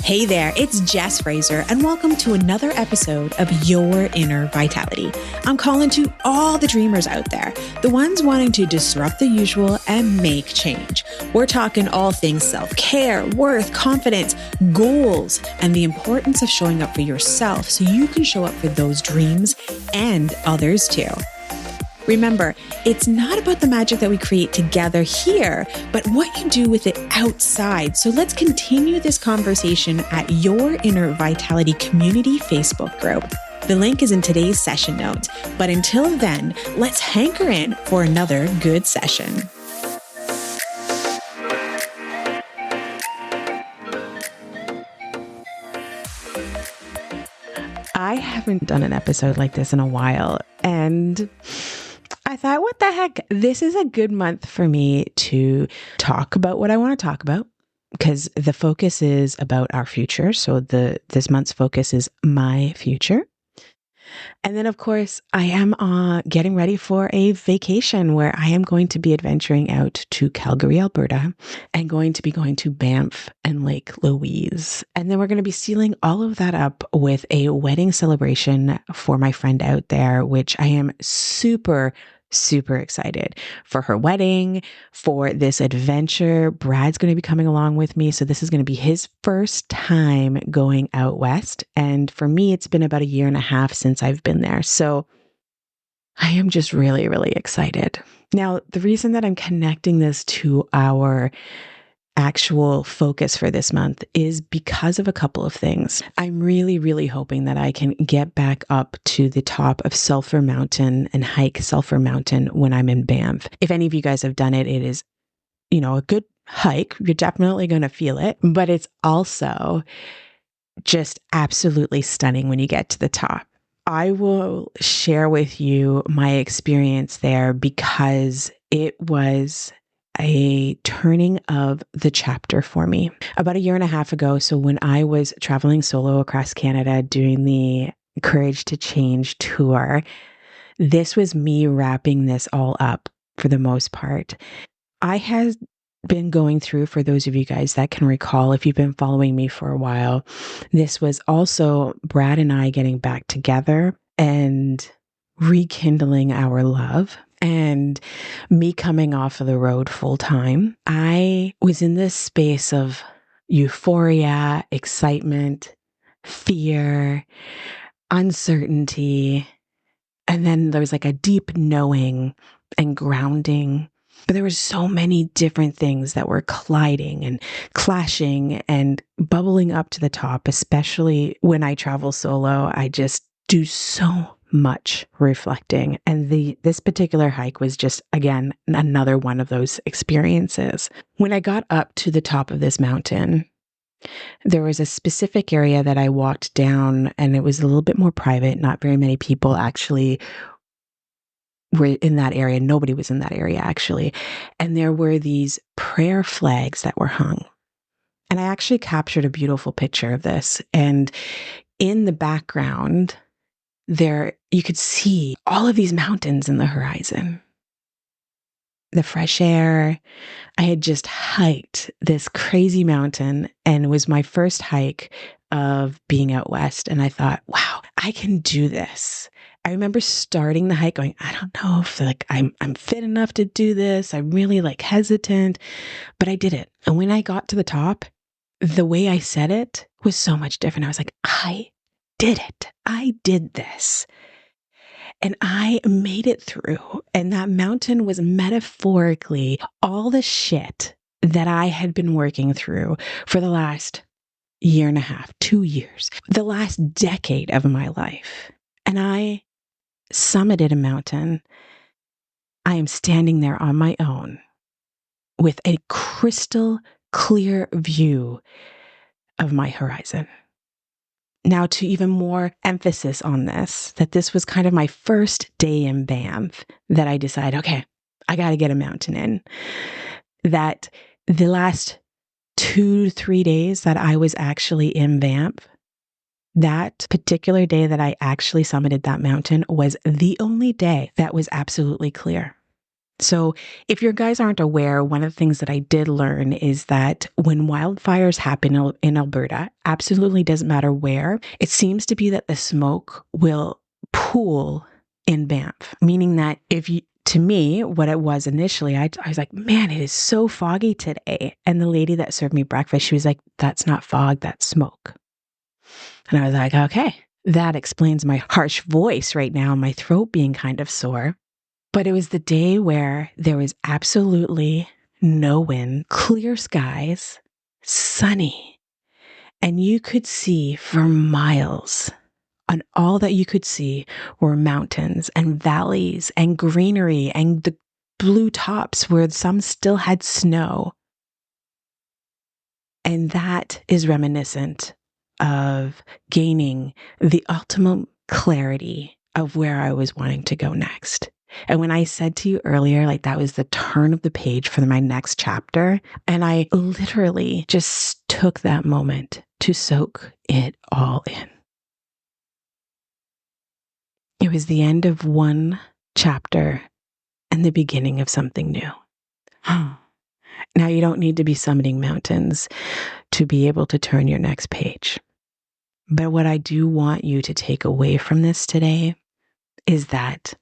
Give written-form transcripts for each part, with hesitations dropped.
Hey there, it's Jess Fraser, and welcome to another episode of Your Inner Vitality. I'm calling to all the dreamers out there, the ones wanting to disrupt the usual and make change. We're talking all things self-care, worth, confidence, goals, and the importance of showing up for yourself so you can show up for those dreams and others too. Remember, it's not about the magic that we create together here, but what you do with it outside. So let's continue this conversation at Your Inner Vitality Community Facebook group. The link is in today's session notes. But until then, let's hanker in for another good session. I haven't done an episode like this in a while, and I thought, what the heck? This is a good month for me to talk about what I want to talk about, because the focus is about our future. So this month's focus is my future. And then, of course, I am getting ready for a vacation where I am going to be adventuring out to Calgary, Alberta, and going to Banff and Lake Louise. And then we're going to be sealing all of that up with a wedding celebration for my friend out there, which I am super excited for her wedding, for this adventure. Brad's going to be coming along with me. So this is going to be his first time going out west. And for me, it's been about 1.5 years since I've been there. So I am just really, really excited. Now, the reason that I'm connecting this to our actual focus for this month is because of a couple of things. I'm really, really hoping that I can get back up to the top of Sulfur Mountain and hike Sulfur Mountain when I'm in Banff. If any of you guys have done it, it is, a good hike. You're definitely going to feel it, but it's also just absolutely stunning when you get to the top. I will share with you my experience there because it was a turning of the chapter for me. About 1.5 years ago, so when I was traveling solo across Canada doing the Courage to Change tour, this was me wrapping this all up for the most part. I had been going through, for those of you guys that can recall, if you've been following me for a while, this was also Brad and I getting back together and rekindling our love. And me coming off of the road full time, I was in this space of euphoria, excitement, fear, uncertainty. And then there was like a deep knowing and grounding. But there were so many different things that were colliding and clashing and bubbling up to the top, especially when I travel solo. I just do so much reflecting. And this particular hike was just, again, another one of those experiences. When I got up to the top of this mountain, there was a specific area that I walked down, and it was a little bit more private. Not very many people actually were in that area. Nobody was in that area, actually. And there were these prayer flags that were hung. And I actually captured a beautiful picture of this. And in the background, there, you could see all of these mountains in the horizon. The fresh air. I had just hiked this crazy mountain, and it was my first hike of being out west. And I thought, wow, I can do this. I remember starting the hike going, I don't know if I'm fit enough to do this. I'm really hesitant, but I did it. And when I got to the top, the way I said it was so much different. I was like, I did it. I did this. And I made it through. And that mountain was metaphorically all the shit that I had been working through for the last 1.5 years, 2 years, the last decade of my life. And I summited a mountain. I am standing there on my own with a crystal clear view of my horizon. Now, to even more emphasis on this, that this was kind of my first day in Banff, that I decided, okay, I got to get a mountain in. That the last 2 to 3 days that I was actually in Banff, that particular day that I actually summited that mountain was the only day that was absolutely clear. So, if your guys aren't aware, one of the things that I did learn is that when wildfires happen in Alberta, absolutely doesn't matter where, it seems to be that the smoke will pool in Banff, meaning that if you, to me, what it was initially, I was like, man, it is so foggy today. And the lady that served me breakfast, she was like, that's not fog, that's smoke. And I was like, okay, that explains my harsh voice right now, my throat being kind of sore. But it was the day where there was absolutely no wind, clear skies, sunny, and you could see for miles. And all that you could see were mountains and valleys and greenery and the blue tops where some still had snow. And that is reminiscent of gaining the ultimate clarity of where I was wanting to go next. And when I said to you earlier, like that was the turn of the page for my next chapter, and I literally just took that moment to soak it all in. It was the end of one chapter and the beginning of something new. Now, you don't need to be summiting mountains to be able to turn your next page. But what I do want you to take away from this today is that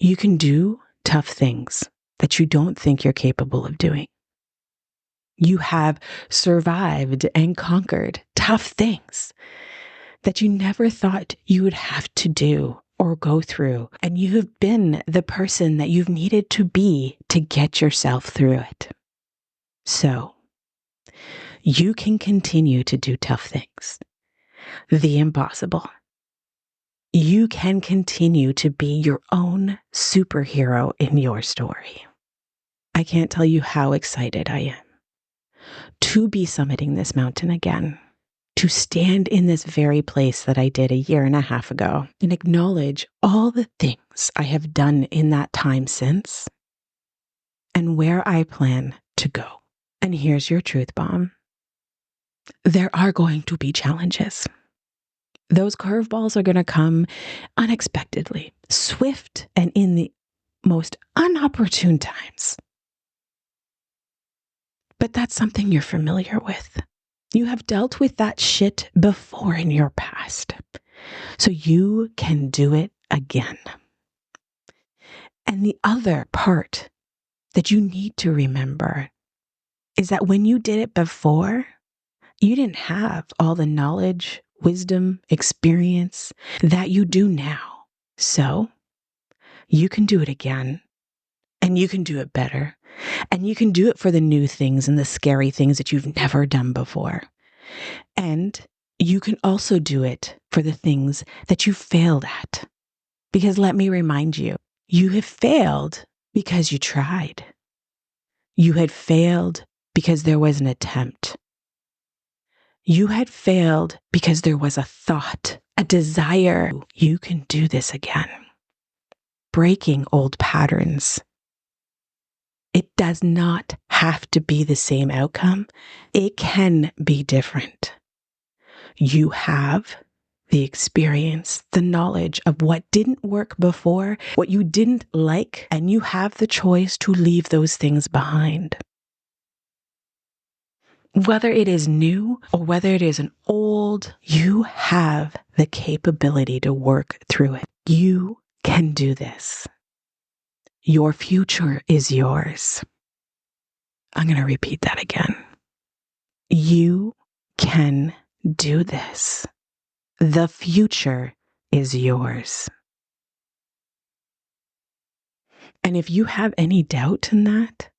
you can do tough things that you don't think you're capable of doing. You have survived and conquered tough things that you never thought you would have to do or go through. And you have been the person that you've needed to be to get yourself through it. So you can continue to do tough things, the impossible. You can continue to be your own superhero in your story. I can't tell you how excited I am to be summiting this mountain again, to stand in this very place that I did a year and a half ago and acknowledge all the things I have done in that time since and where I plan to go. And here's your truth bomb. There are going to be challenges. Those curveballs are going to come unexpectedly, swift, and in the most unopportune times. But that's something you're familiar with. You have dealt with that shit before in your past. So you can do it again. And the other part that you need to remember is that when you did it before, you didn't have all the knowledge, wisdom, experience that you do now. So you can do it again, and you can do it better, and you can do it for the new things and the scary things that you've never done before. And you can also do it for the things that you failed at. Because let me remind you, you have failed because you tried. You had failed because there was an attempt. You had failed because there was a thought, a desire. You can do this again. Breaking old patterns. It does not have to be the same outcome. It can be different. You have the experience, the knowledge of what didn't work before, what you didn't like, and you have the choice to leave those things behind. Whether it is new or whether it is an old, you have the capability to work through it. You can do this. Your future is yours. I'm going to repeat that again. You can do this. The future is yours. And if you have any doubt in that,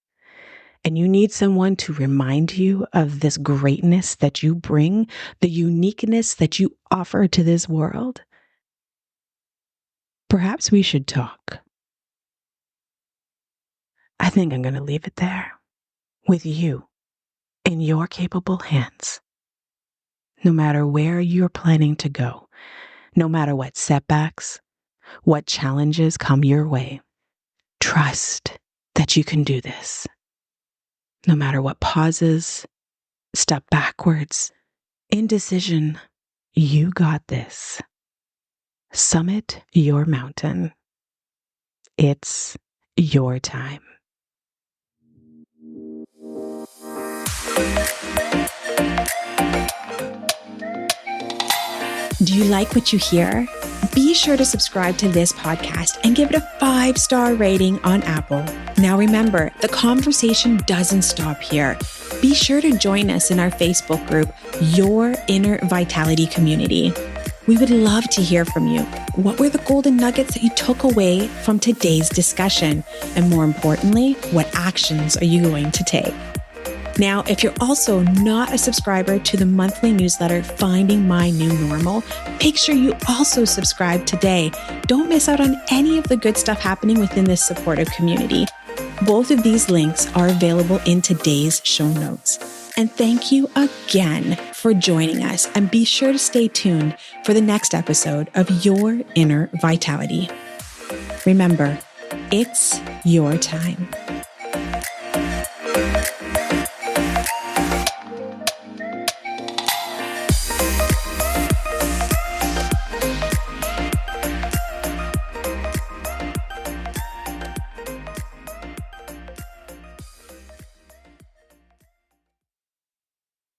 and you need someone to remind you of this greatness that you bring, the uniqueness that you offer to this world, perhaps we should talk. I think I'm going to leave it there with you in your capable hands. No matter where you're planning to go, no matter what setbacks, what challenges come your way, trust that you can do this. No matter what pauses, step backwards, indecision, you got this. Summit your mountain. it's your time. Do you like what you hear? Be sure to subscribe to this podcast and give it a 5-star rating on Apple. Now remember, the conversation doesn't stop here. Be sure to join us in our Facebook group, Your Inner Vitality Community. We would love to hear from you. What were the golden nuggets that you took away from today's discussion? And more importantly, what actions are you going to take? Now, if you're also not a subscriber to the monthly newsletter, Finding My New Normal, make sure you also subscribe today. Don't miss out on any of the good stuff happening within this supportive community. Both of these links are available in today's show notes. And thank you again for joining us. And be sure to stay tuned for the next episode of Your Inner Vitality. Remember, it's your time.